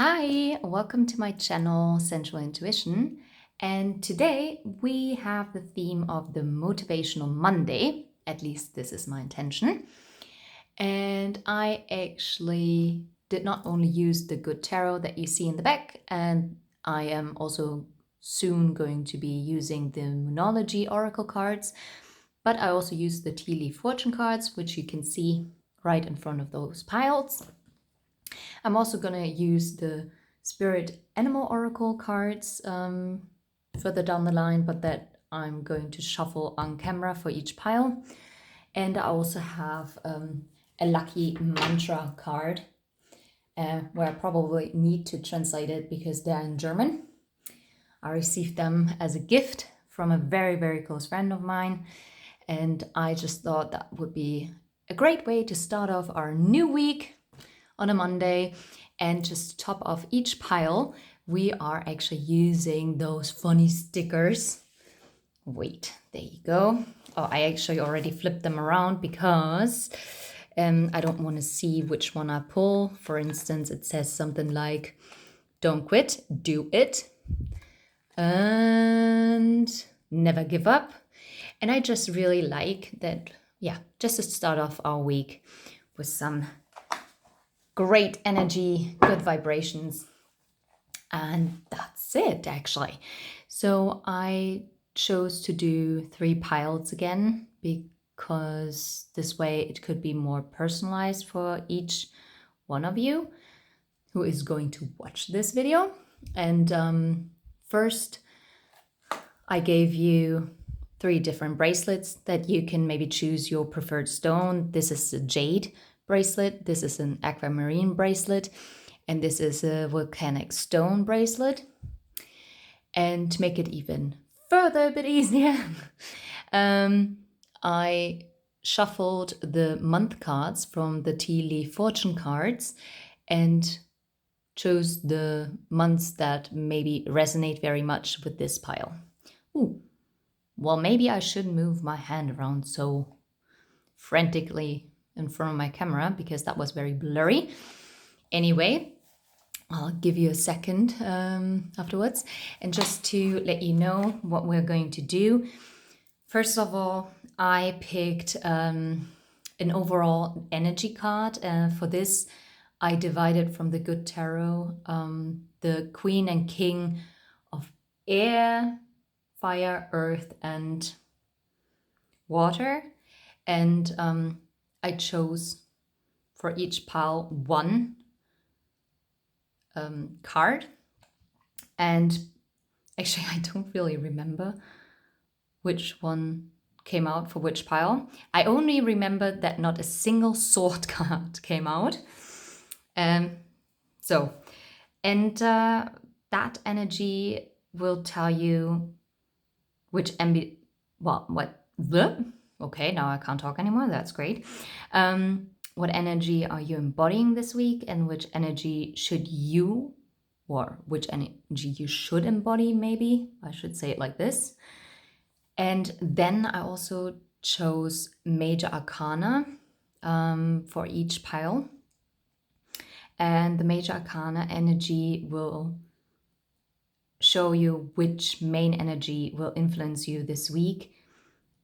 Hi, welcome to my channel, Sensual Intuition. And today we have the theme of the Motivational Monday. At least this is my intention. And I actually did not only use the good tarot that you see in the back, and I am also soon going to be using the Moonology Oracle cards, but I also used the tea leaf fortune cards, which you can see right in front of those piles. I'm also going to use the Spirit Animal Oracle cards further down the line, but that I'm going to shuffle on camera for each pile. And I also have a lucky mantra card where I probably need to translate it because they're in German. I received them as a gift from a very, very close friend of mine. And I just thought that would be a great way to start off our new week on a Monday. And just to top off each pile, we are actually using those funny stickers. Wait, there you go. Oh, I actually already flipped them around because I don't want to see which one I pull. For instance, it says something like, don't quit, do it. And never give up. And I just really like that, just to start off our week with some great energy, good vibrations. And that's it, actually. So I chose to do 3 piles again because this way it could be more personalized for each one of you who is going to watch this video. And first, I gave you 3 different bracelets that you can maybe choose your preferred stone. This is a jade bracelet, this is an aquamarine bracelet, and this is a volcanic stone bracelet. And to make it even further a bit easier, I shuffled the month cards from the tea leaf fortune cards and chose the months that maybe resonate very much with this pile. Ooh, well, maybe I shouldn't move my hand around so frantically in front of my camera because that was very blurry. Anyway, I'll give you a second afterwards. And just to let you know what we're going to do, first of all, I picked an overall energy card. For this, I divided from the good tarot the Queen and King of Air, Fire, Earth, and Water. And I chose for each pile one card. And actually, I don't really remember which one came out for which pile. I only remember that not a single sword card came out. That energy will tell you which okay, now I can't talk anymore. That's great. What energy are you embodying this week, and which energy which energy you should embody, maybe I should say it like this. And then I also chose major arcana for each pile. And the major arcana energy will show you which main energy will influence you this week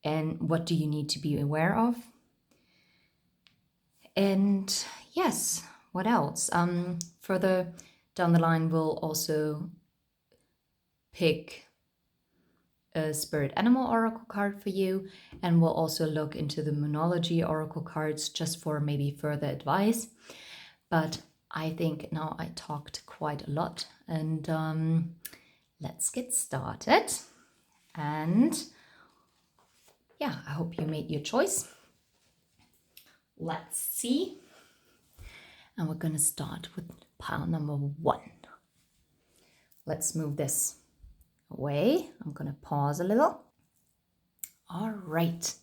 and what do you need to be aware of. And yes, what else? Further down the line, we'll also pick a Spirit Animal Oracle card for you, and we'll also look into the Moonology Oracle cards just for maybe further advice. But I think now I talked quite a lot, and let's get started. And yeah, I hope you made your choice. Let's see. And we're going to start with pile number 1. Let's move this away. I'm going to pause a little. All right.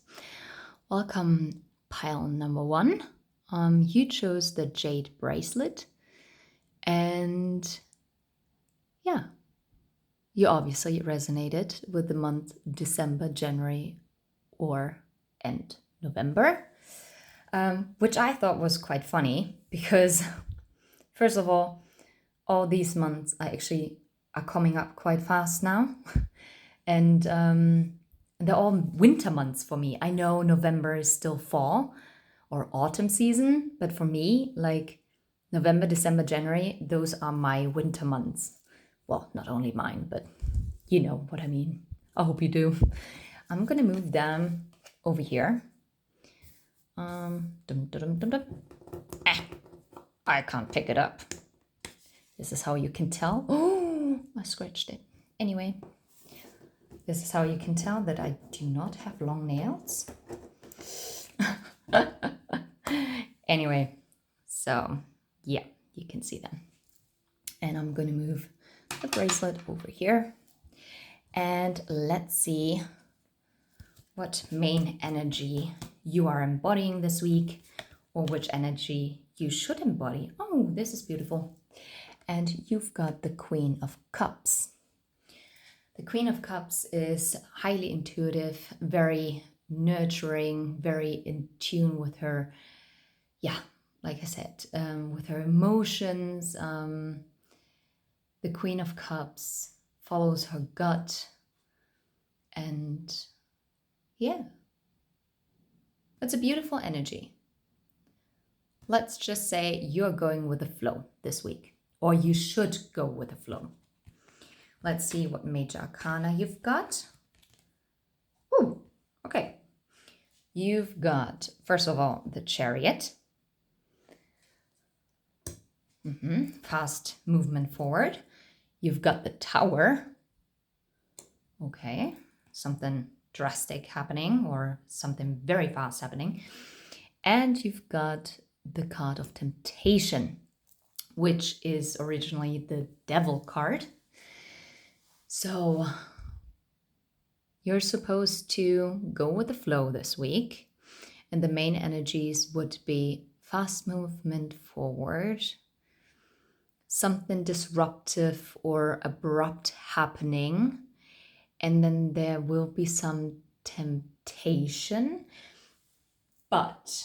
Welcome, pile number 1. You chose the jade bracelet. And yeah, you obviously resonated with the month December, January, and November. Which I thought was quite funny because, first of all, all these months are coming up quite fast now. And they're all winter months for me. I know November is still fall or autumn season, but for me, like November, December, January, those are my winter months. Well, not only mine, but you know what I mean. I hope you do. I'm gonna move them over here. Dum, dum, dum, dum. I can't pick it up. This is how you can tell. Oh, I scratched it. Anyway, this is how you can tell that I do not have long nails. Anyway, so yeah, you can see them. And I'm going to move the bracelet over here. And let's see what main energy you are embodying this week, or which energy you should embody. Oh, this is beautiful. And you've got the Queen of Cups. The Queen of Cups is highly intuitive, very nurturing, very in tune with her, like I said, with her emotions. The Queen of Cups follows her gut. And yeah, it's a beautiful energy. Let's just say you're going with the flow this week, or you should go with the flow. Let's see what major arcana you've got. Ooh, okay. You've got, first of all, the Chariot. Fast movement forward. You've got the Tower. Okay, something drastic happening or something very fast happening. And you've got the card of Temptation, which is originally the Devil card. So you're supposed to go with the flow this week. And the main energies would be fast movement forward, something disruptive or abrupt happening. And then there will be some temptation. But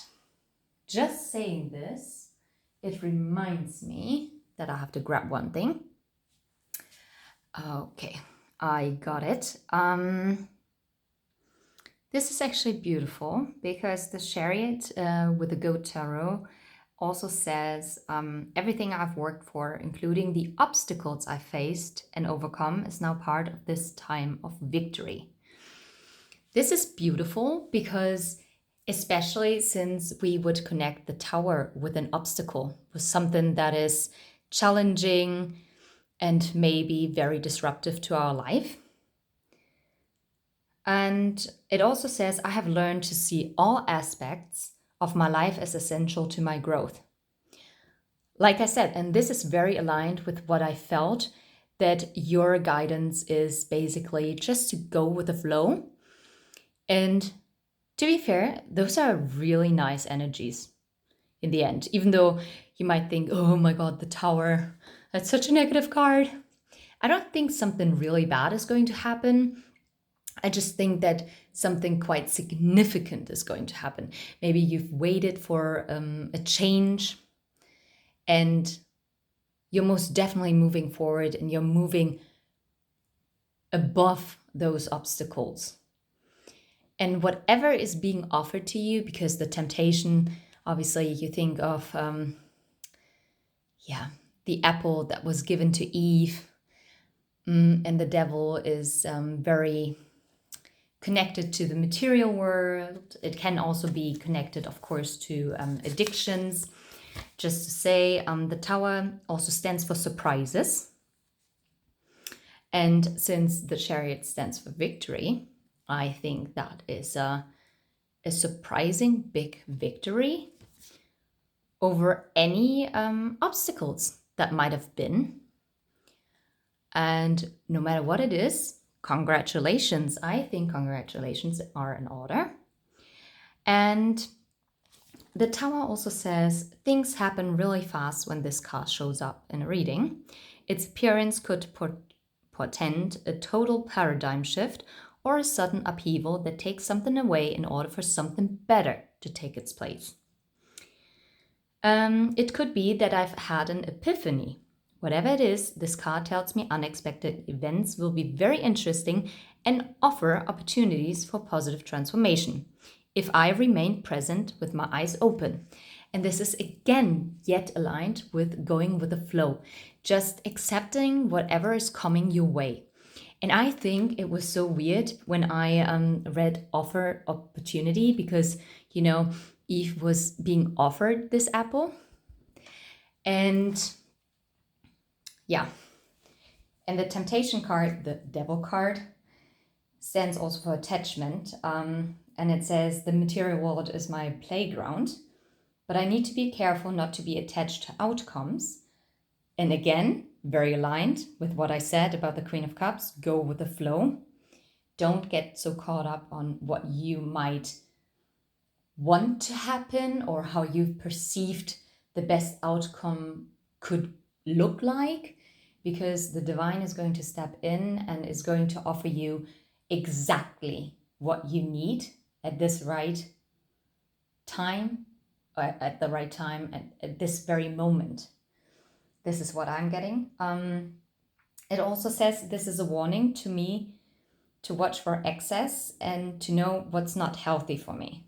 just saying this, it reminds me that I have to grab one thing. Okay, I got it. This is actually beautiful because the Chariot with the Goat Tarot also says everything I've worked for, including the obstacles I faced and overcome, is now part of this time of victory. This is beautiful because, especially since we would connect the Tower with an obstacle, with something that is challenging and maybe very disruptive to our life. And it also says, I have learned to see all aspects of my life as essential to my growth. Like I said, and this is very aligned with what I felt, that your guidance is basically just to go with the flow. And to be fair, those are really nice energies in the end, even though you might think, oh my God, the Tower, that's such a negative card. I don't think something really bad is going to happen. I just think that something quite significant is going to happen. Maybe you've waited for a change and you're most definitely moving forward and you're moving above those obstacles. And whatever is being offered to you, because the temptation, obviously you think of, the apple that was given to Eve, and the devil is very connected to the material world. It can also be connected, of course, to addictions. Just to say, the Tower also stands for surprises. And since the Chariot stands for victory, I think that is a surprising big victory over any obstacles that might have been. And no matter what it is, congratulations. I think congratulations are in order. And the Tower also says things happen really fast when this card shows up in a reading. Its appearance could portend a total paradigm shift or a sudden upheaval that takes something away in order for something better to take its place. It could be that I've had an epiphany, Whatever it is, this card tells me unexpected events will be very interesting and offer opportunities for positive transformation if I remain present with my eyes open. And this is again yet aligned with going with the flow, just accepting whatever is coming your way. And I think it was so weird when I read offer opportunity because, Eve was being offered this apple. And yeah, and the temptation card, the devil card, stands also for attachment. And it says the material world is my playground, but I need to be careful not to be attached to outcomes. And again, very aligned with what I said about the Queen of Cups, go with the flow. Don't get so caught up on what you might want to happen or how you've perceived the best outcome could look like, because the divine is going to step in and is going to offer you exactly what you need at this right time, at the right time, at this very moment. This is what I'm getting. It also says this is a warning to me to watch for excess and to know what's not healthy for me.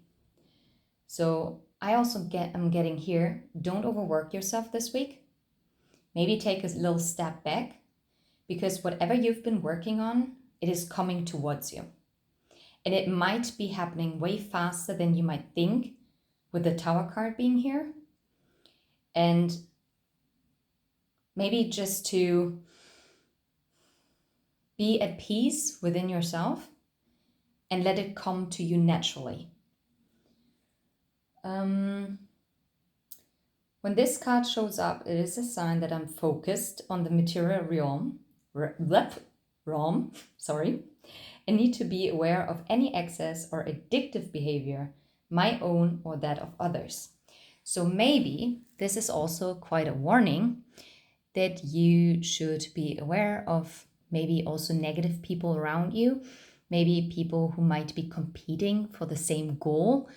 So I'm getting here, don't overwork yourself this week. Maybe take a little step back, because whatever you've been working on, it is coming towards you. And it might be happening way faster than you might think with the Tower card being here. And maybe just to be at peace within yourself and let it come to you naturally. When this card shows up, it is a sign that I'm focused on the material realm, and need to be aware of any excess or addictive behavior, my own or that of others. So maybe this is also quite a warning that you should be aware of maybe also negative people around you, maybe people who might be competing for the same goal.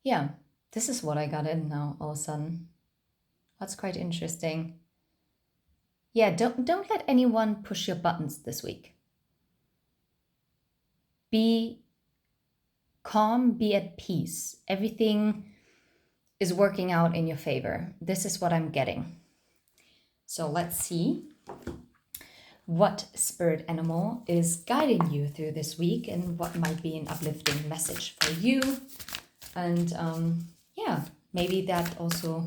Yeah, this is what I got in now all of a sudden. That's quite interesting. Yeah, don't let anyone push your buttons this week. Be calm, be at peace. Everything is working out in your favor. This is what I'm getting. So let's see what spirit animal is guiding you through this week and what might be an uplifting message for you. And maybe that also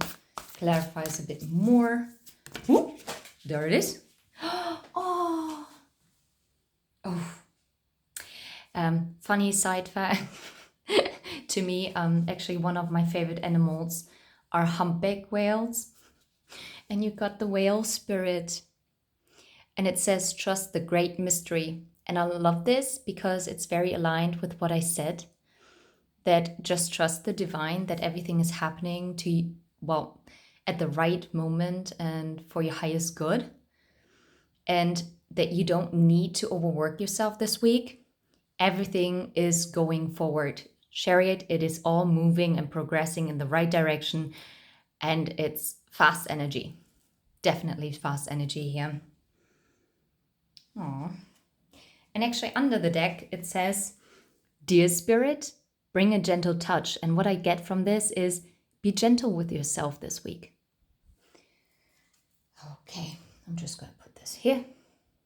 clarifies a bit more. Ooh, there it is. Oh. Funny side fact to me, actually one of my favorite animals are humpback whales. And you got the whale spirit. And it says, trust the great mystery. And I love this because it's very aligned with what I said, that just trust the divine, that everything is happening to you, well, at the right moment and for your highest good. And that you don't need to overwork yourself this week. Everything is going forward. Chariot, it is all moving and progressing in the right direction. And it's fast energy. Definitely fast energy here. Aww. And actually under the deck, it says, Dear Spirit, bring a gentle touch. And what I get from this is, be gentle with yourself this week. Okay, I'm just going to put this here.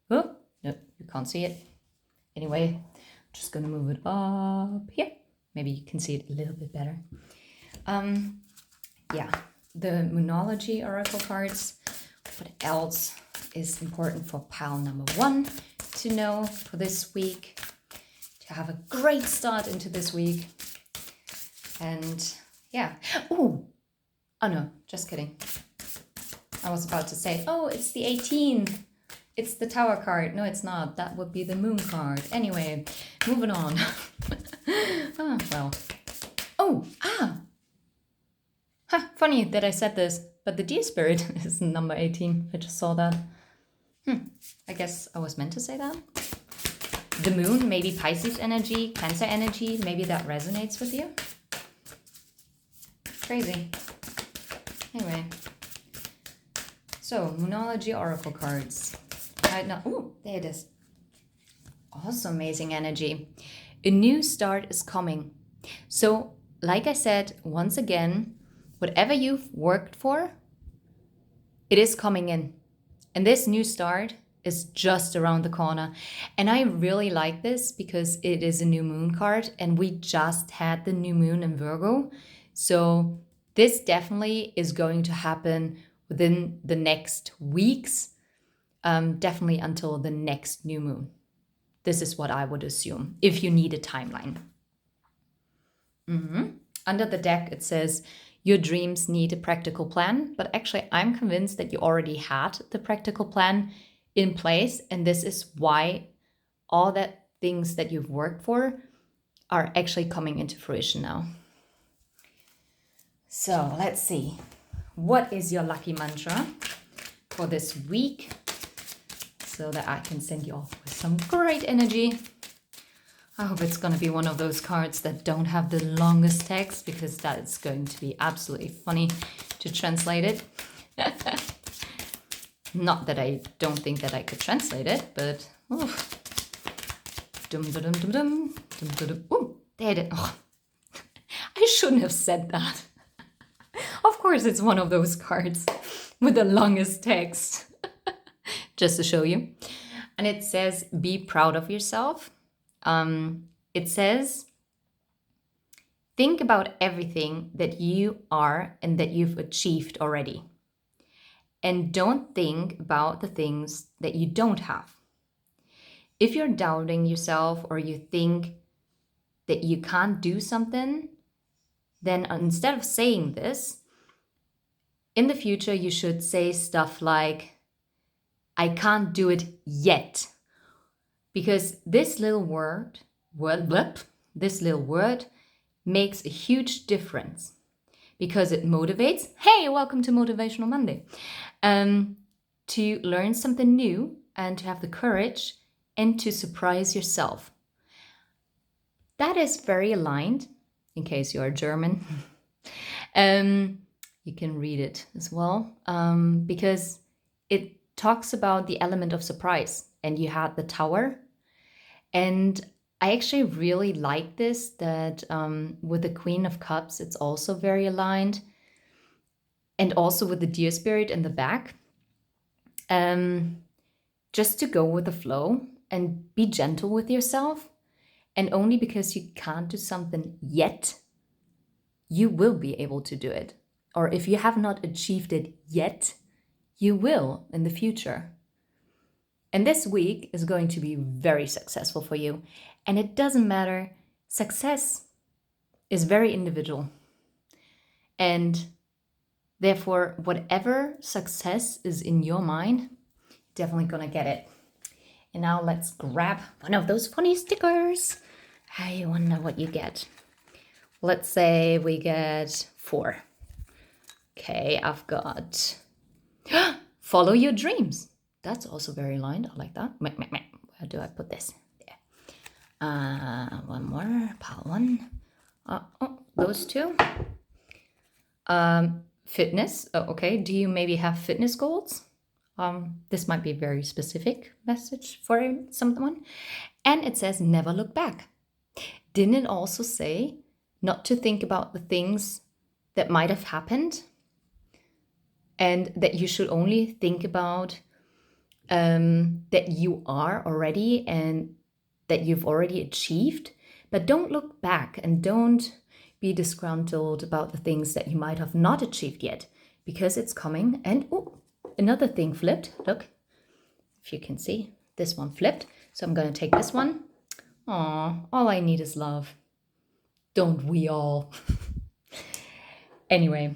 Oh, no, you can't see it. Anyway, I'm just going to move it up here. Maybe you can see it a little bit better. The Moonology Oracle cards. What else is important for pile number 1 to know for this week? To have a great start into this week. And yeah. Oh no, just kidding. I was about to say, it's the 18th. It's the Tower card. No, it's not. That would be the Moon card. Anyway, moving on. Funny that I said this, but the Deer Spirit is number 18. I just saw that. I guess I was meant to say that. The Moon, maybe Pisces energy, Cancer energy, maybe that resonates with you. Crazy. Anyway, so Moonology Oracle cards. Oh, there it is. Also amazing energy. A new start is coming. So, like I said, once again, whatever you've worked for, it is coming in. And this new start is just around the corner. And I really like this because it is a new moon card and we just had the new moon in Virgo. So this definitely is going to happen within the next weeks, definitely until the next new moon. This is what I would assume if you need a timeline. Under the deck, it says, your dreams need a practical plan, but actually I'm convinced that you already had the practical plan in place, and this is why all that things that you've worked for are actually coming into fruition now. So let's see. What is your lucky mantra for this week so that I can send you off with some great energy? I hope it's going to be one of those cards that don't have the longest text, because that's going to be absolutely funny to translate it. Not that I don't think that I could translate it, but... Oh, there it is. Oh. I shouldn't have said that. Of course, it's one of those cards with the longest text. Just to show you. And it says, be proud of yourself. It says, think about everything that you are and that you've achieved already. And don't think about the things that you don't have. If you're doubting yourself or you think that you can't do something, then instead of saying this, in the future you should say stuff like, I can't do it yet. Because this little word makes a huge difference, because it motivates. Hey, welcome to Motivational Monday. To learn something new and to have the courage and to surprise yourself. That is very aligned, in case you are German. You can read it as well, because it talks about the element of surprise. And you had the Tower. And I actually really like this, that with the Queen of Cups, it's also very aligned. And also with the Deer Spirit in the back. Just to go with the flow and be gentle with yourself. And only because you can't do something yet, you will be able to do it. Or if you have not achieved it yet, you will in the future. And this week is going to be very successful for you. And it doesn't matter. Success is very individual. And therefore, whatever success is in your mind, definitely gonna get it. And now let's grab one of those funny stickers. I wonder what you get. Let's say we get 4. Okay, I've got follow your dreams. That's also very aligned. I like that. Where do I put this? There. One more. Pile 1. Those 2. Fitness. Oh, okay. Do you maybe have fitness goals? This might be a very specific message for someone. And it says, never look back. Didn't it also say not to think about the things that might have happened? And that you should only think about that you are already and that you've already achieved. But don't look back and don't be disgruntled about the things that you might have not achieved yet, because it's coming. And another thing flipped. Look, if you can see, this one flipped. So I'm going to take this one. Aw, all I need is love. Don't we all? Anyway,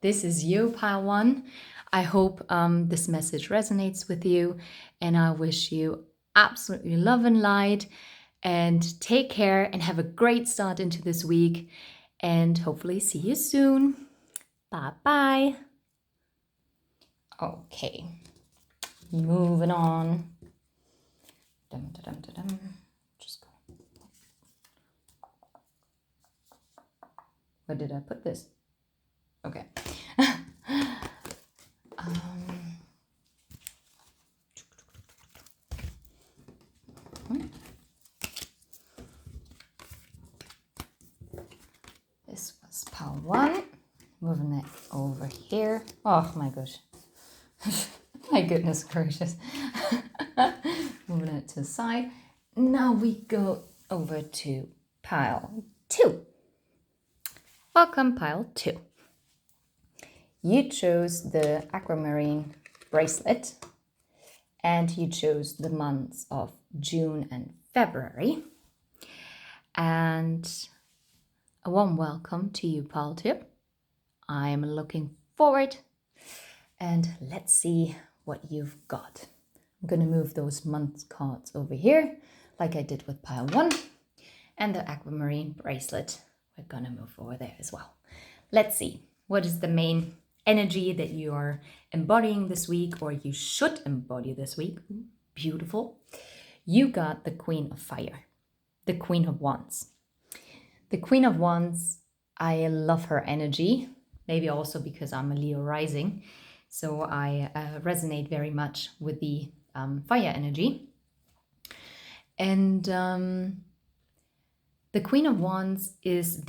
this is you, pile 1. I hope this message resonates with you, and I wish you absolutely love and light, and take care and have a great start into this week, and hopefully see you soon. Bye-bye. Okay, moving on. Just go. Where did I put this? Okay. moving it over here. Oh my gosh. My goodness gracious. Moving it to the side. Now we go over to pile 2. Welcome, pile 2. You chose the aquamarine bracelet and you chose the months of June and February. And a warm welcome to you, pile 2. I'm looking forward, and let's see what you've got. I'm going to move those month cards over here like I did with pile 1, and the aquamarine bracelet we're going to move over there as well. Let's see, what is the main energy that you are embodying this week, or you should embody this week? Beautiful. You got the Queen of Fire, the Queen of Wands. The Queen of Wands, I love her energy, maybe also because I'm a Leo rising, so I resonate very much with the fire energy. And the Queen of Wands is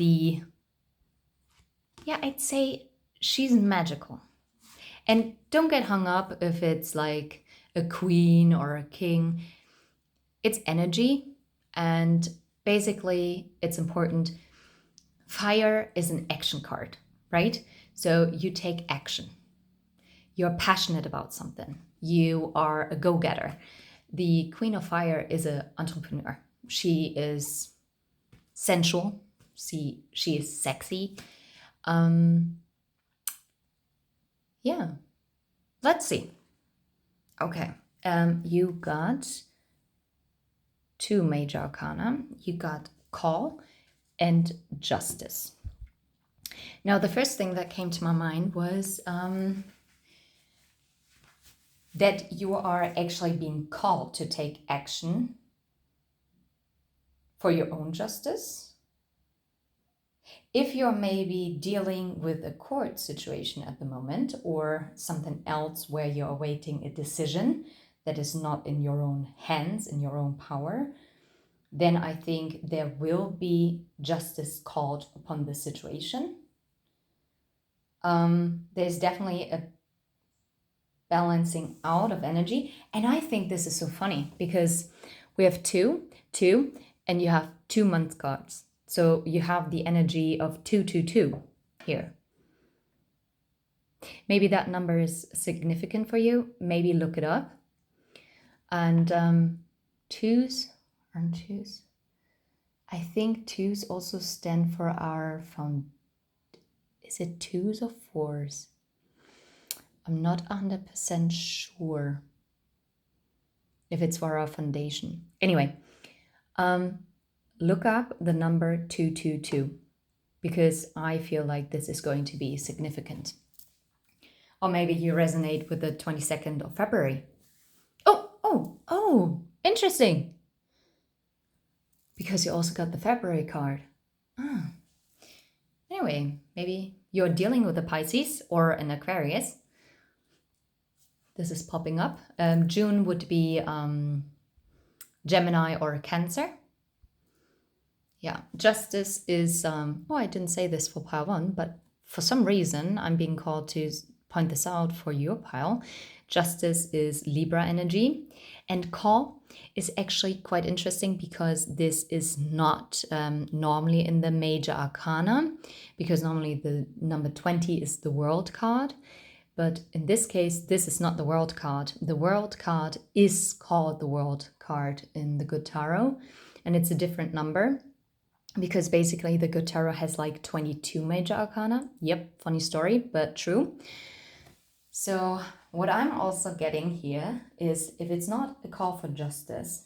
I'd say she's magical. And don't get hung up if it's like a queen or a king. It's energy, and basically it's important. Fire is an action card, right? So you take action. You're passionate about something. You are a go-getter. The Queen of Fire is an entrepreneur. She is sensual. She is sexy. Let's see. Okay, you got 2 major arcana. You got Call and Justice. Now, the first thing that came to my mind was that you are actually being called to take action for your own justice. If you're maybe dealing with a court situation at the moment, or something else where you're awaiting a decision that is not in your own hands, in your own power, then I think there will be justice called upon the situation. There's definitely a balancing out of energy. And I think this is so funny because we have two, and you have 2 month cards. So you have the energy of 222 here. Maybe that number is significant for you. Maybe look it up. And twos. I think twos also stand for our Is it 2s or 4s? I'm not 100% sure if it's for our foundation. Anyway, look up the number 222 because I feel like this is going to be significant. Or maybe you resonate with the 22nd of February. Oh, interesting. Because you also got the February card. Anyway, maybe you're dealing with a Pisces or an Aquarius. This is popping up. June would be Gemini or Cancer. Yeah, justice is, I didn't say this for pile 1, but for some reason I'm being called to point this out for your pile. Justice is Libra energy, and call is actually quite interesting because this is not normally in the major arcana, because normally the number 20 is the world card. But in this case, this is not the world card. The world card is called the world card in the Good Tarot, and it's a different number because basically the Good Tarot has like 22 major arcana. Yep, funny story, but true. So what I'm also getting here is if it's not a call for justice,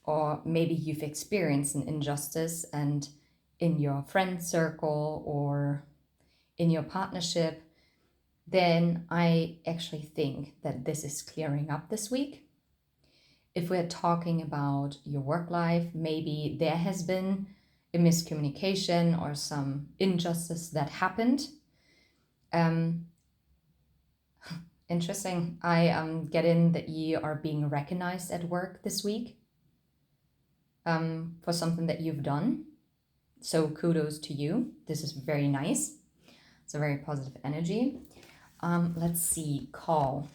or maybe you've experienced an injustice and in your friend circle or in your partnership, then I actually think that this is clearing up this week. If we're talking about your work life, maybe there has been a miscommunication or some injustice that happened. Interesting. I get in that you are being recognized at work this week for something that you've done. So kudos to you. This is very nice. It's a very positive energy. Let's see, call,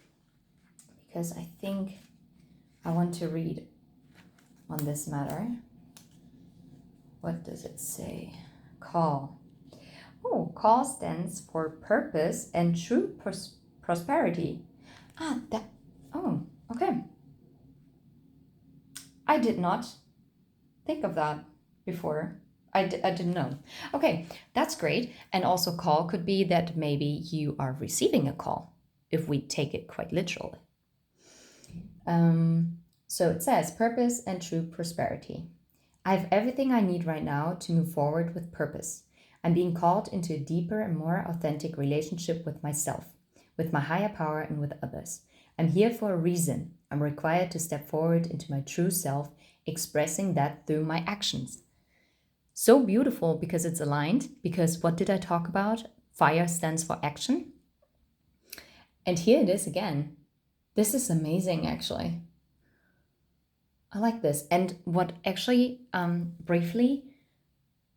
because I think I want to read on this matter. What does it say? Call. Oh, call stands for purpose and true prosperity. Oh, okay. I did not think of that before. I didn't know. Okay, that's great. And also call could be that maybe you are receiving a call, if we take it quite literally. So it says purpose and true prosperity. I have everything I need right now to move forward with purpose. I'm being called into a deeper and more authentic relationship with myself, with my higher power, and with others. I'm here for a reason. I'm required to step forward into my true self, expressing that through my actions. So beautiful because it's aligned, because what did I talk about? Fire stands for action. And here it is again. This is amazing, actually. I like this. And what actually, briefly,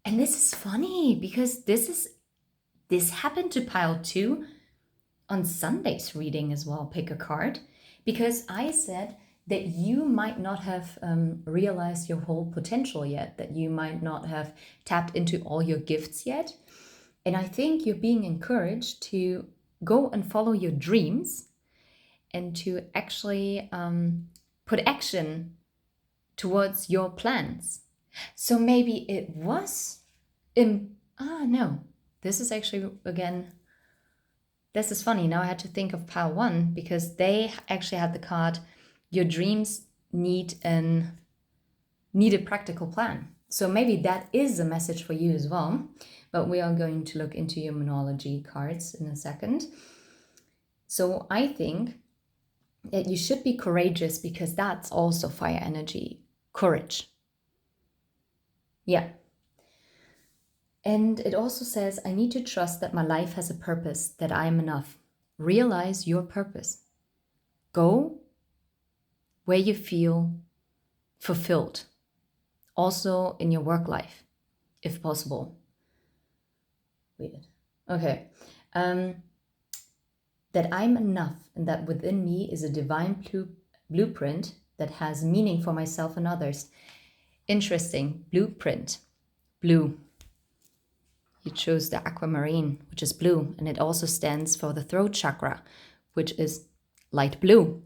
and this is funny because this happened to pile 2 on Sunday's reading as well. Pick a card, because I said that you might not have realized your whole potential yet, that you might not have tapped into all your gifts yet. And I think you're being encouraged to go and follow your dreams and to actually put action towards your plans. So maybe it was no, this is actually, again, this is funny. Now I had to think of pile 1 because they actually had the card, your dreams need a practical plan. So maybe that is a message for you as well. But we are going to look into your Monology cards in a second. So I think that you should be courageous, because that's also fire energy, courage. Yeah. And it also says, I need to trust that my life has a purpose, that I am enough. Realize your purpose. Go where you feel fulfilled. Also in your work life, if possible. Weird. Okay. That I'm enough, and that within me is a divine blueprint that has meaning for myself and others. Interesting. Blueprint. Blue. You chose the aquamarine, which is blue, and it also stands for the throat chakra, which is light blue.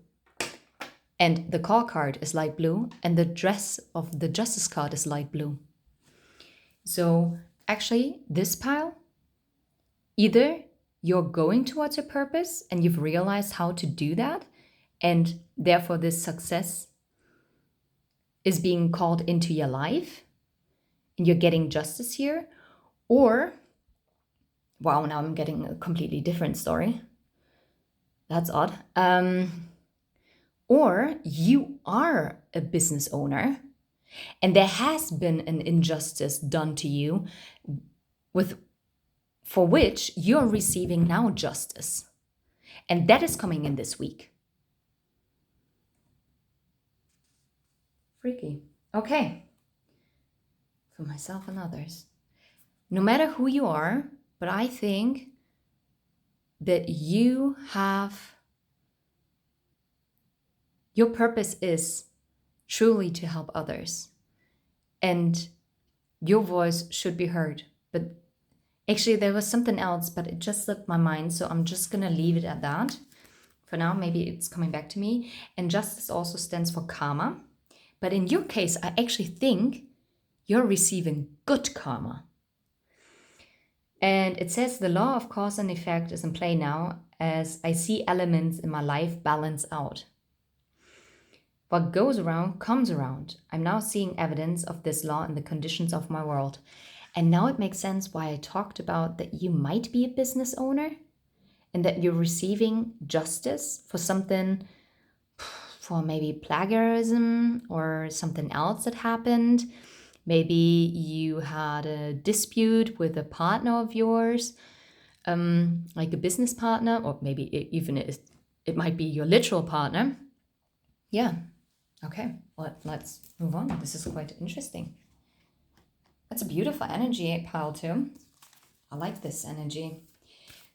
And the call card is light blue, and the dress of the justice card is light blue. So actually, this pile, either you're going towards your purpose and you've realized how to do that, and therefore this success is being called into your life, and you're getting justice here, or, wow, now I'm getting a completely different story. That's odd. Or you are a business owner and there has been an injustice done to you for which you're receiving now justice. And that is coming in this week. Freaky. Okay. For myself and others. No matter who you are, but I think that you have, your purpose is truly to help others. And your voice should be heard. But actually, there was something else, but it just slipped my mind. So I'm just going to leave it at that. For now, maybe it's coming back to me. And justice also stands for karma. But in your case, I actually think you're receiving good karma. And it says the law of cause and effect is in play now, as I see elements in my life balance out. What goes around comes around. I'm now seeing evidence of this law in the conditions of my world. And now it makes sense why I talked about that you might be a business owner and that you're receiving justice for something, for maybe plagiarism or something else that happened. Maybe you had a dispute with a partner of yours, like a business partner, or maybe even it might be your literal partner. Yeah. Okay, well, let's move on. This is quite interesting. That's a beautiful energy, pile 2. I like this energy.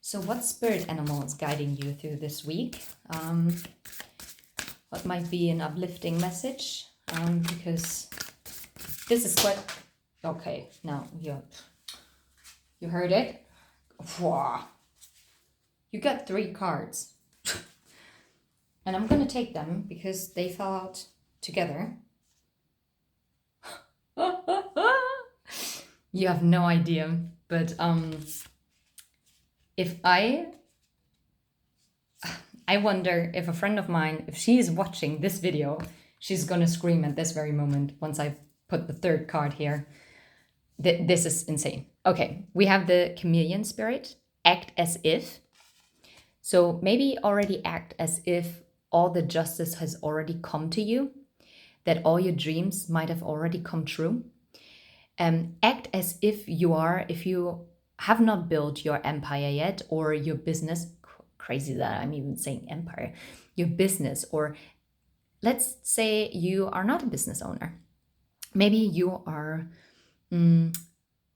So what spirit animal is guiding you through this week? What might be an uplifting message? Because this is quite... Okay, now you heard it? Wow. You got 3 cards. And I'm going to take them because they fell out together. You have no idea, but if I wonder if a friend of mine, if she is watching this video, she's gonna scream at this very moment once I've put the 3rd card here. This is insane. Okay, we have the chameleon spirit, act as if. So maybe already act as if all the justice has already come to you, that all your dreams might have already come true. Act as if you have not built your empire yet, or your business, crazy that I'm even saying empire, your business, or let's say you are not a business owner. Maybe you are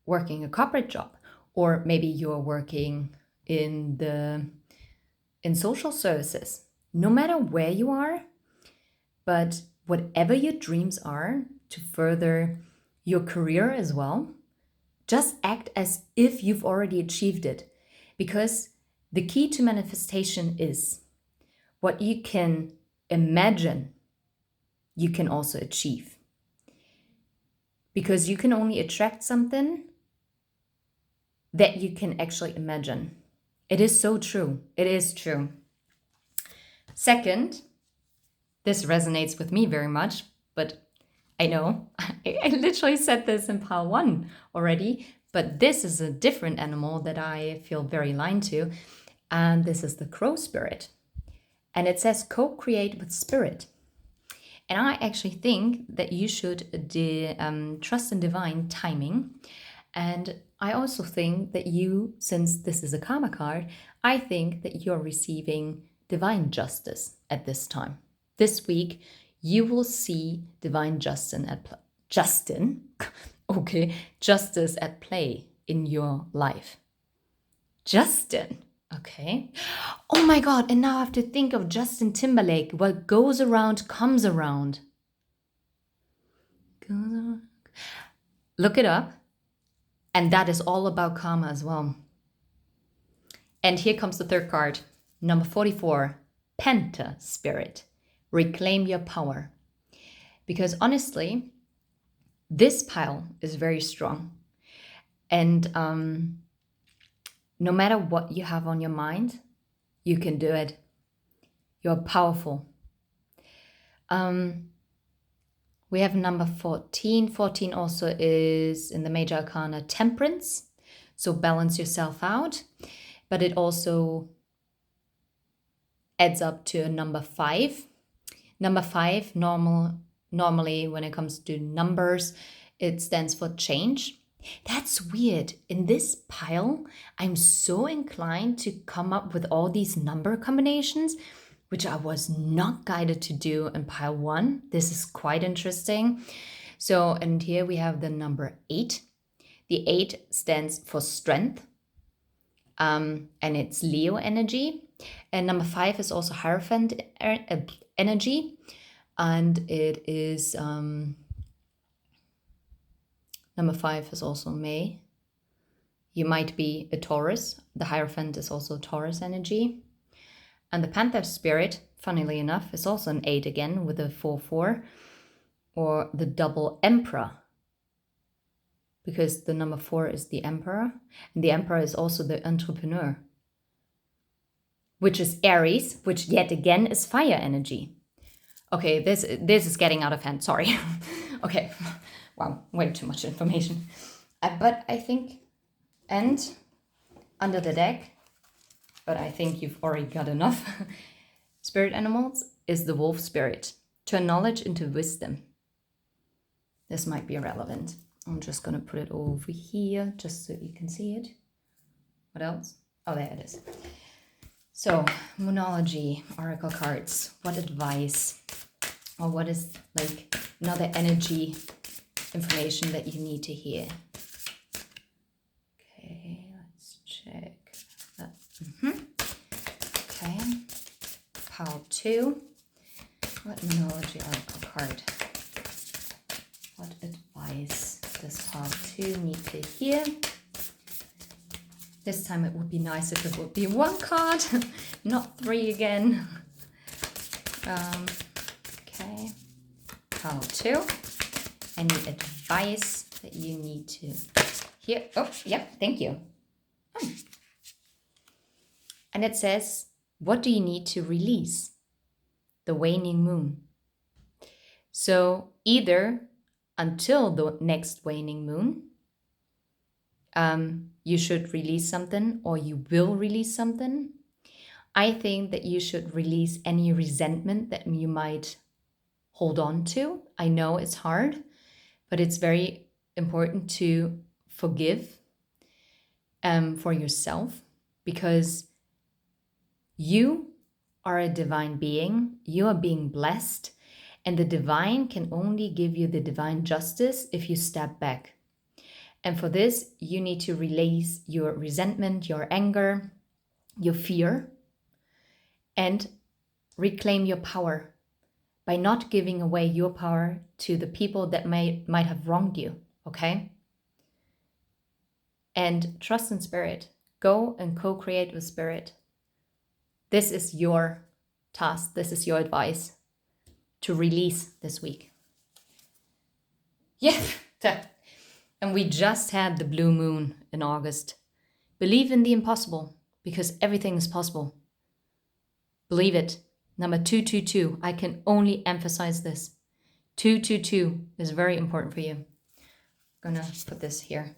working a corporate job, or maybe you're working in social services. No matter where you are, but whatever your dreams are to further your career as well, just act as if you've already achieved it. Because the key to manifestation is what you can imagine, you can also achieve. Because you can only attract something that you can actually imagine. It is so true. It is true. Second, this resonates with me very much, but I know, I literally said this in pile 1 already, but this is a different animal that I feel very aligned to, and this is the crow spirit. And it says co-create with spirit. And I actually think that you should trust in divine timing. And I also think that you, since this is a karma card, I think that you're receiving divine justice at this time. This week, you will see divine justice at play in your life. Justin, okay. Oh my God, and now I have to think of Justin Timberlake. What goes around comes around. Look it up. And that is all about karma as well. And here comes the 3rd card, number 44, Penta Spirit. Reclaim your power. Because honestly, this pile is very strong. And no matter what you have on your mind, you can do it. You're powerful. We have number 14. 14 also is in the Major Arcana Temperance. So balance yourself out. But it also adds up to a number 5. Number 5, normally when it comes to numbers, it stands for change. That's weird. In this pile, I'm so inclined to come up with all these number combinations, which I was not guided to do in pile 1. This is quite interesting. So, and here we have the number 8. The 8 stands for strength, and it's Leo energy. And number 5 is also Hierophant energy, and it is number 5 is also May. You might be a Taurus. The Hierophant is also Taurus energy. And the Panther spirit, funnily enough, is also an 8 again with a 4-4, or the double Emperor. Because the number 4 is the Emperor, and the Emperor is also the entrepreneur, which is Aries, which yet again is fire energy. Okay, this is getting out of hand, sorry. Okay, wow, way too much information. But I think, and under the deck, but I think you've already got enough, spirit animals is the wolf spirit. Turn knowledge into wisdom. This might be relevant. I'm just going to put it over here just so you can see it. What else? Oh, there it is. So, Moonology, Oracle cards. What advice or what is like another energy information that you need to hear? Okay, let's check. 2. What numerology card? What advice does pile 2 need to hear? This time it would be nice if it would be 1 card, not 3 again. Okay, pile 2. Any advice that you need to hear? Oh, yeah, thank you. And it says, what do you need to release? The waning moon. So either until the next waning moon, you should release something, or you will release something. I think that you should release any resentment that you might hold on to. I know it's hard, but it's very important to forgive for yourself, because you are a divine being. You are being blessed, and the divine can only give you the divine justice if you step back. And for this, you need to release your resentment, your anger, your fear, and reclaim your power by not giving away your power to the people that might have wronged you, okay? And trust in spirit. Go and co-create with spirit. This is your task. This is your advice to release this week. Yeah. And we just had the blue moon in August. Believe in the impossible, because everything is possible. Believe it. Number 222. I can only emphasize this. 222 is very important for you. I'm gonna put this here,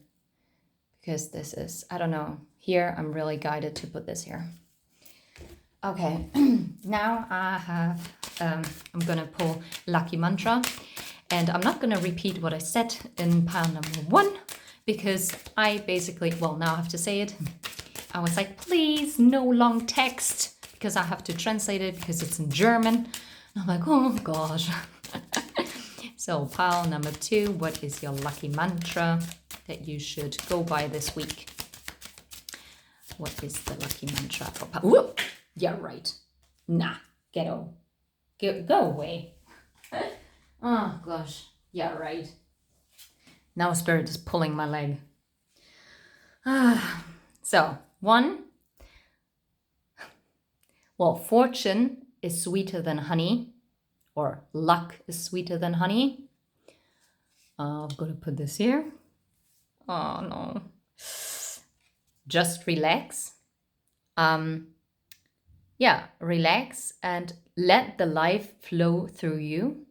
because this is, I don't know, here I'm really guided to put this here. Okay, now I have, I'm gonna pull Lucky Mantra, and I'm not gonna repeat what I said in pile number 1, because I basically, well, now I have to say it. I was like, please, no long text, because I have to translate it because it's in German. And I'm like, oh gosh. So pile number 2, what is your lucky mantra that you should go by this week? What is the lucky mantra for pile? Whoop! Yeah, right. Nah, go away. Oh gosh, yeah, right. Now spirit is pulling my leg. So 1. Well, fortune is sweeter than honey, or luck is sweeter than honey. I'm going to put this here. Oh no. Just relax. Relax and let the life flow through you.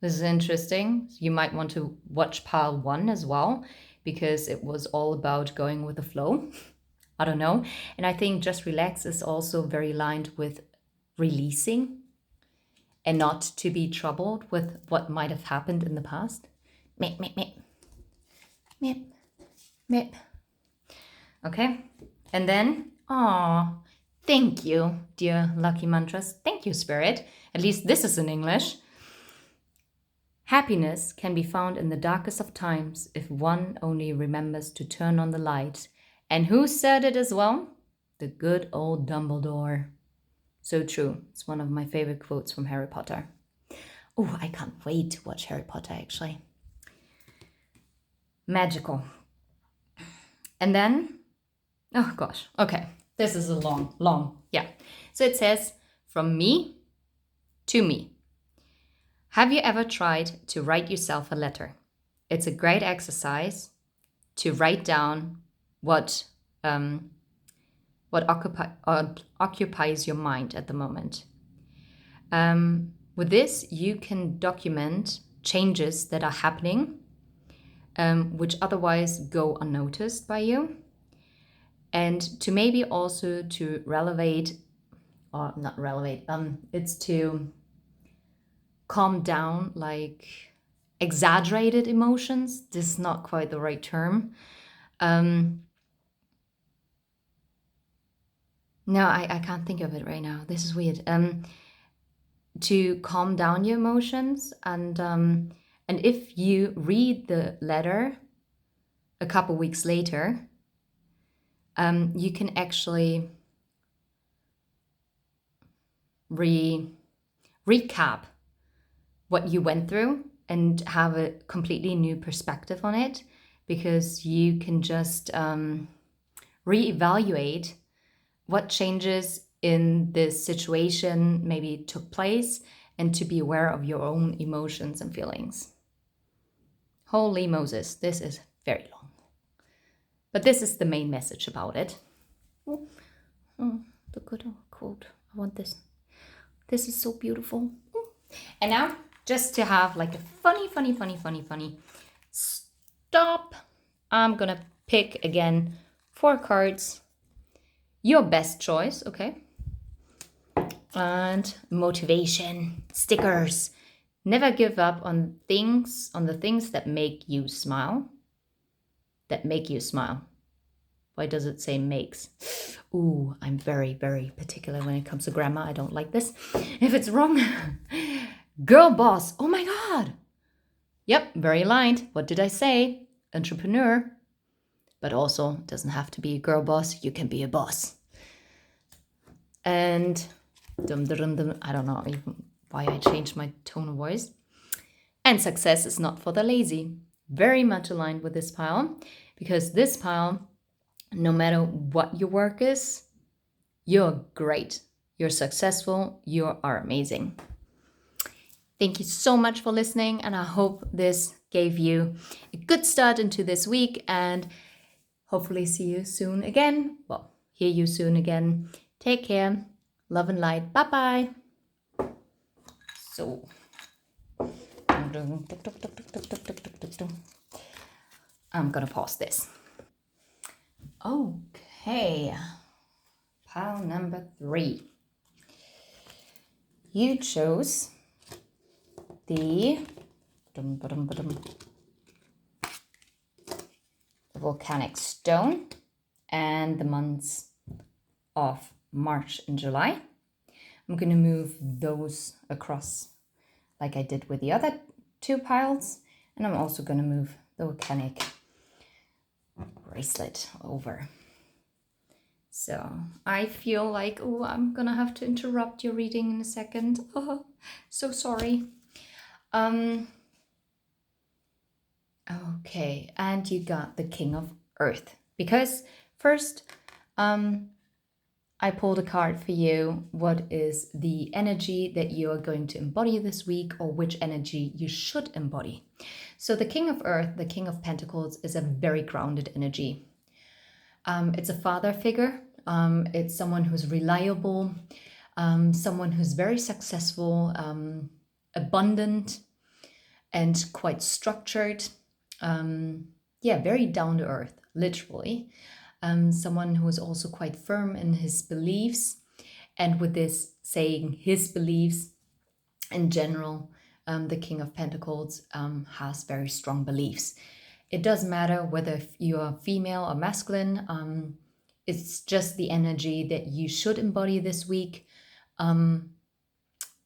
This is interesting. You might want to watch pile 1 as well, because it was all about going with the flow. I don't know. And I think just relax is also very aligned with releasing and not to be troubled with what might have happened in the past. Meep, meep, meep. Meep, meep. Okay. And then, thank you, dear lucky mantras. Thank you, spirit. At least this is in English. Happiness can be found in the darkest of times if one only remembers to turn on the light. And who said it as well? The good old Dumbledore. So true. It's one of my favorite quotes from Harry Potter. Oh, I can't wait to watch Harry Potter, actually. Magical. And then, oh gosh, okay. This is a long, yeah. So it says, from me to me. Have you ever tried to write yourself a letter? It's a great exercise to write down what occupies your mind at the moment. With this, you can document changes that are happening, which otherwise go unnoticed by you, and to maybe also to it's to calm down like exaggerated emotions. This is not quite the right term. No, I can't think of it right now. This is weird. To calm down your emotions, and if you read the letter a couple weeks later, you can actually recap what you went through and have a completely new perspective on it, because you can just reevaluate what changes in this situation maybe took place, and to be aware of your own emotions and feelings. Holy Moses, this is very long. But this is the main message about it. Oh, the good old quote. I want this. This is so beautiful. And now, just to have like a funny stop, I'm gonna pick again 4 cards. Your best choice, okay? And motivation, stickers. Never give up on the things that make you smile. That make you smile. Why does it say makes? Ooh, I'm very particular when it comes to grammar. I don't like this. If it's wrong. Girl boss. Oh my God. Yep, very aligned. What did I say? Entrepreneur. But also, it doesn't have to be a girl boss. You can be a boss. And I don't know even why I changed my tone of voice. And success is not for the lazy. Very much aligned with this pile, because this pile, no matter what your work is, you're great. You're successful. You are amazing. Thank you so much for listening, and I hope this gave you a good start into this week, and hopefully see you soon again. Well, hear you soon again. Take care. Love and light. Bye-bye. So, I'm gonna pause this. Okay. Pile number 3. You chose the volcanic stone and the months of March and July. I'm going to move those across like I did with the other 2 piles, and I'm also going to move the volcanic bracelet over. So I feel like, oh, I'm gonna have to interrupt your reading in a second. Oh, so sorry. Okay, and you got the King of Earth, because first I pulled a card for you. What is the energy that you are going to embody this week, or which energy you should embody? So the King of Earth, the King of Pentacles, is a very grounded energy. It's a father figure. It's someone who's reliable, someone who's very successful, abundant, and quite structured. Very down to earth, literally. Someone who is also quite firm in his beliefs. And with this saying his beliefs in general, the King of Pentacles has very strong beliefs. It doesn't matter whether you are female or masculine. It's just the energy that you should embody this week,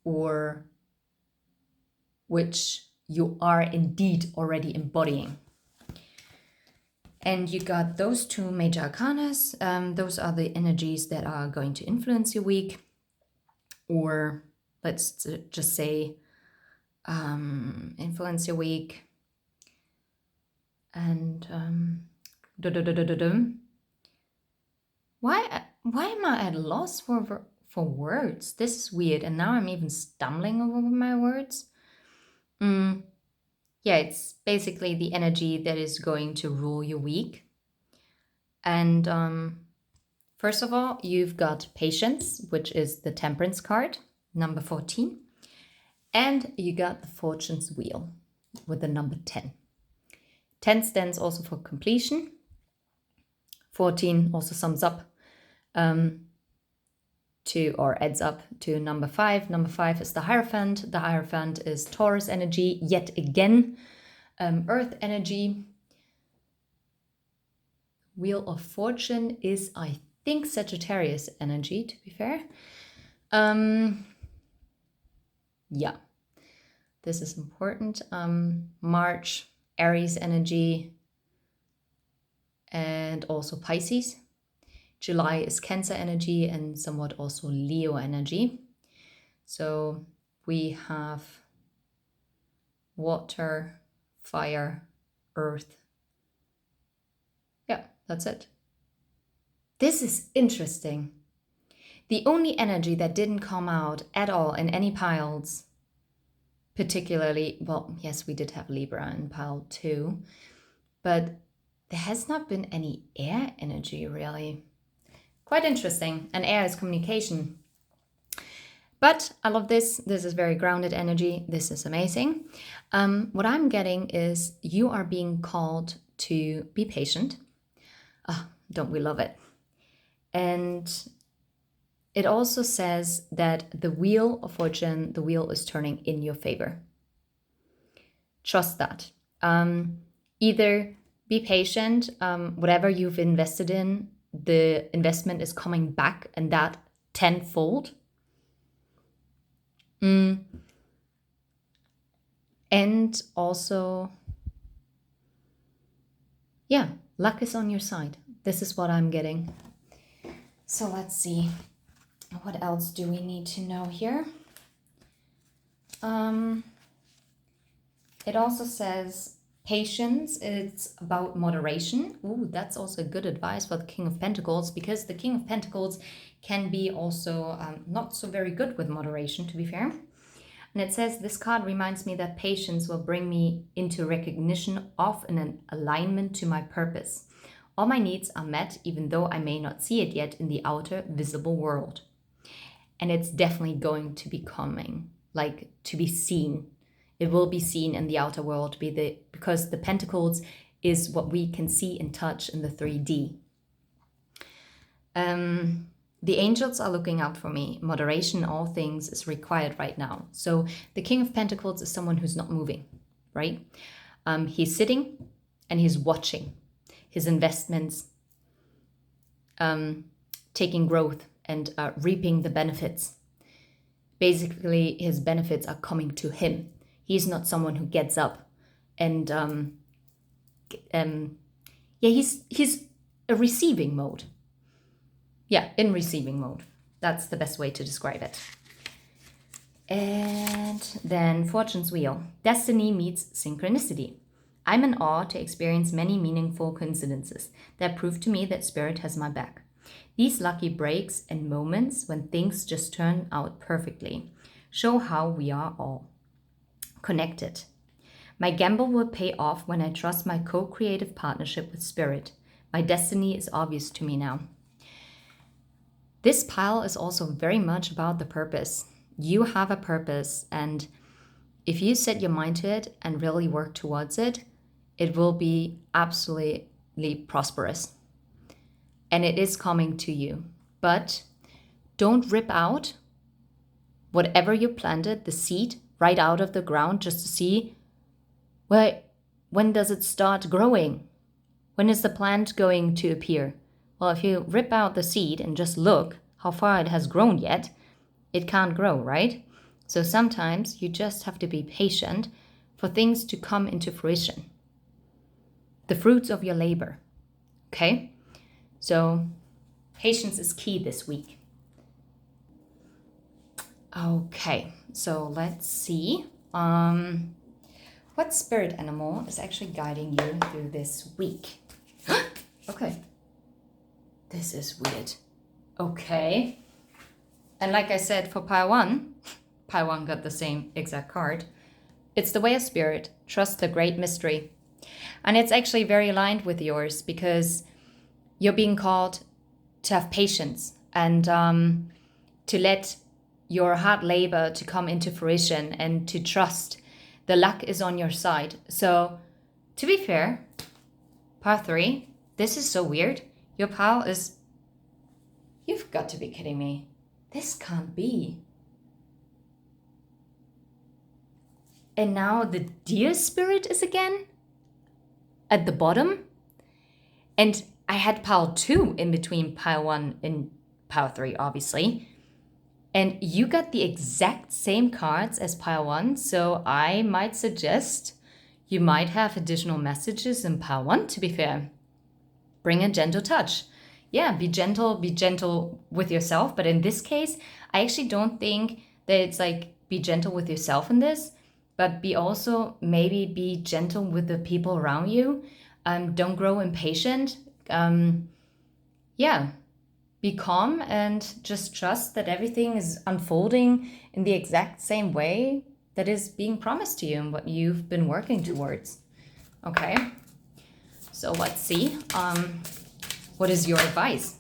or which you are indeed already embodying. And you got those 2 major arcanas. Those are the energies that are going to influence your week, or let's just say influence your week. And why am I at a loss for words? This is weird, and now I'm even stumbling over my words. Yeah, it's basically the energy that is going to rule your week. And first of all, you've got patience, which is the Temperance card, number 14. And you got the Fortune's Wheel with the number 10. 10 stands also for completion. 14 also sums up to, or adds up to, number 5. Number 5 is the Hierophant. The Hierophant is Taurus energy, yet again, Earth energy. Wheel of Fortune is, I think, Sagittarius energy, to be fair. Yeah, this is important. March, Aries energy, and also Pisces. July is Cancer energy and somewhat also Leo energy. So we have water, fire, earth. Yeah, that's it. This is interesting. The only energy that didn't come out at all in any piles, particularly, well, yes, we did have Libra in pile 2, but there has not been any air energy really. Quite interesting. And air is communication. But I love this. This is very grounded energy. This is amazing. What I'm getting is you are being called to be patient. Ah, don't we love it? And it also says that the wheel of fortune, the wheel is turning in your favor. Trust that. Either be patient, whatever you've invested in, the investment is coming back and that tenfold. And also, yeah, luck is on your side. This is what I'm getting. So let's see. What else do we need to know here? It also says patience. It's about moderation. Ooh, that's also good advice for the King of Pentacles, because the King of Pentacles can be also not so very good with moderation, to be fair. And it says, this card reminds me that patience will bring me into recognition of an alignment to my purpose. All my needs are met, even though I may not see it yet in the outer visible world. And it's definitely going to be coming, like to be seen. It will be seen in the outer world because the Pentacles is what we can see and touch in the 3D. The angels are looking out for me. Moderation in all things is required right now. So the King of Pentacles is someone who's not moving, right? He's sitting and he's watching his investments taking growth and reaping the benefits. Basically, his benefits are coming to him. He's not someone who gets up and he's a receiving mode. Yeah, in receiving mode. That's the best way to describe it. And then Fortune's Wheel. Destiny meets synchronicity. I'm in awe to experience many meaningful coincidences that prove to me that Spirit has my back. These lucky breaks and moments when things just turn out perfectly show how we are all connected. My gamble will pay off when I trust my co-creative partnership with Spirit. My destiny is obvious to me now. This pile is also very much about the purpose. You have a purpose, and if you set your mind to it and really work towards it, it will be absolutely prosperous. And it is coming to you. But don't rip out whatever you planted, the seed, right out of the ground just to see, well, when does it start growing? When is the plant going to appear? Well, if you rip out the seed and just look how far it has grown yet, it can't grow, right? So sometimes you just have to be patient for things to come into fruition. The fruits of your labor, okay? So patience is key this week. Okay, so let's see. What spirit animal is actually guiding you through this week? Okay. This is weird. Okay. And like I said, for pile 1 got the same exact card. It's the Way of Spirit. Trust the great mystery. And it's actually very aligned with yours because you're being called to have patience and to let your hard labor to come into fruition and to trust. The luck is on your side. So to be fair, pile 3, this is so weird. Your pile is... You've got to be kidding me. This can't be. And now the Deer Spirit is again at the bottom. And I had pile 2 in between pile 1 and pile 3, obviously. And you got the exact same cards as pile 1. So I might suggest you might have additional messages in pile 1, to be fair. Bring a gentle touch. Yeah, be gentle with yourself. But in this case, I actually don't think that it's like, be gentle with yourself in this, but maybe be gentle with the people around you. Don't grow impatient. Yeah, be calm and just trust that everything is unfolding in the exact same way that is being promised to you and what you've been working towards. Okay, so let's see. What is your advice?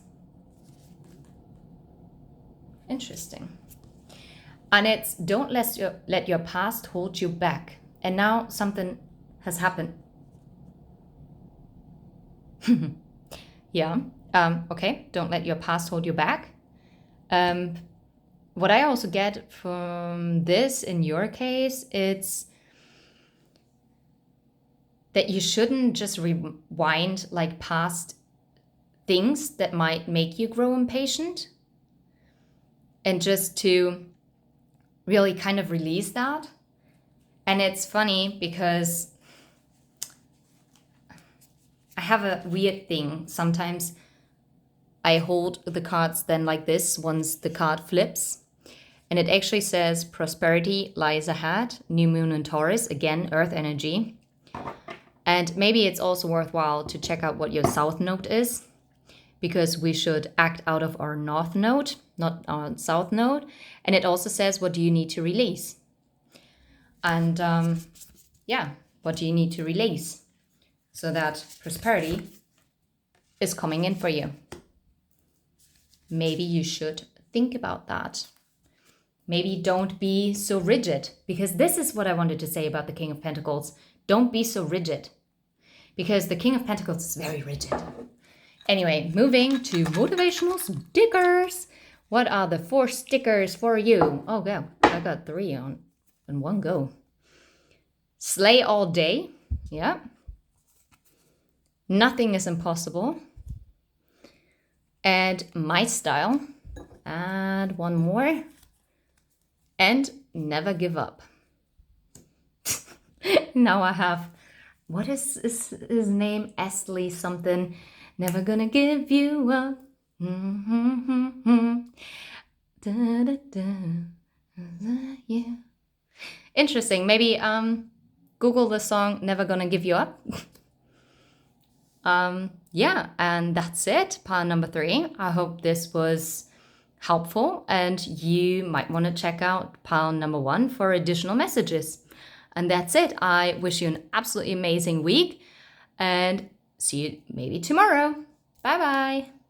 Interesting. And it's, don't let your past hold you back. And now something has happened. Yeah. Okay. Don't let your past hold you back. What I also get from this in your case, it's that you shouldn't just rewind like past things that might make you grow impatient, and just to really kind of release that. And it's funny because I have a weird thing. Sometimes I hold the cards then like this once the card flips. And it actually says prosperity lies ahead, new moon in Taurus, again, earth energy. And maybe it's also worthwhile to check out what your south node is, because we should act out of our north node, not our south node. And it also says, what do you need to release? And what do you need to release so that prosperity is coming in for you? Maybe you should think about that. Maybe don't be so rigid, because this is what I wanted to say about the King of Pentacles. Don't be so rigid, because the King of Pentacles is very rigid. Anyway, moving to motivational stickers. What are the 4 stickers for you? Oh, yeah, I got 3 on in one go. Slay all day. Yeah. Nothing is impossible. And my style. And one more. And never give up. Now I have, what is his name? Astley something. Never gonna give you up. Da, da, da. Yeah. Interesting. Maybe Google the song Never Gonna Give You Up. Yeah, and that's it. Pile number 3. I hope this was helpful, and you might want to check out pile number 1 for additional messages. And that's it. I wish you an absolutely amazing week, and see you maybe tomorrow. Bye bye.